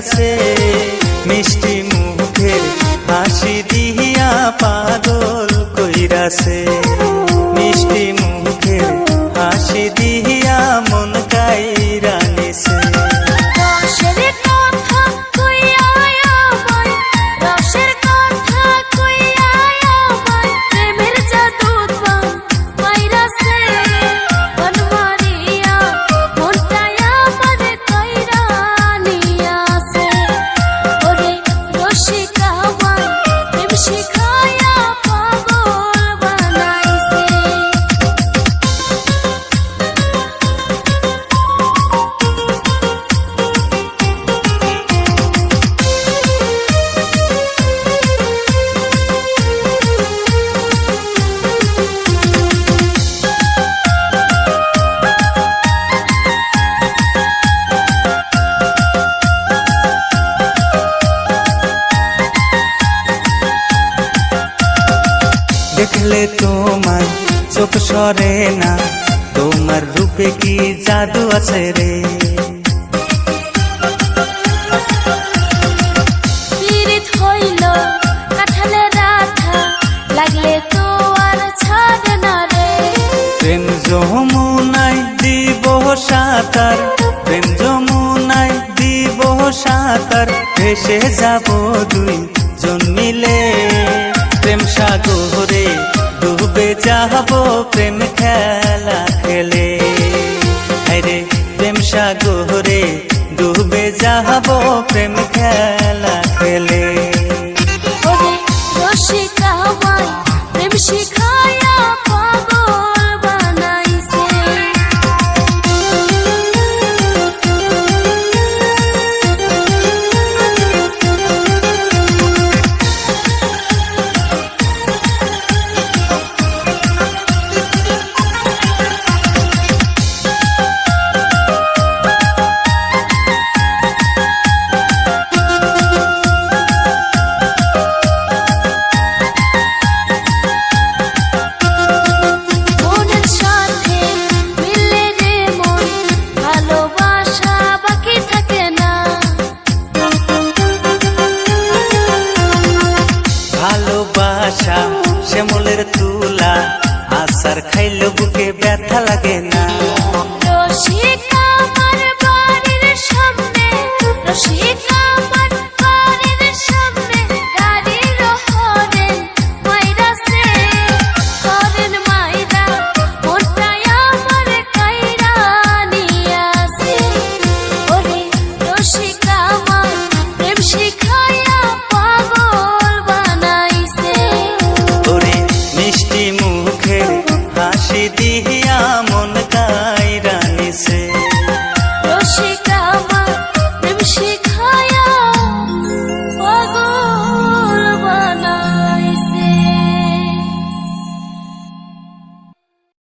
কইরাছে, মিষ্টি মুখের হাসি দিয়া পাগল কইরাছে, মিষ্টি মুখের হাসি দিয়া মন কাইরা নিছে। দেখলে তোমার চোখ সরে না, তোমার রূপে কি জাদু আছে রে। পীড়িত হইল কাঠালের রাধা, লাগলে তো আর ছাড়ে না রে। প্রেম যমুনায় দিব সাঁতার, প্রেম যমুনায় দিব সাঁতার, ভেসে যাব দুই জন মিলে। প্রেম সাগরে ডুবে যাব প্রেম খেলা খেলে, রে প্রেম সাগরে ডুবে যাব প্রেম খেলা খেলে। ওরে রসিকা আমায় প্রেম শিখায়া পাগল বানাইছে। ভালোবাসা শ্যামলের তুলা, আসার খাইলে বুকে ব্যথা লাগে না। রসিক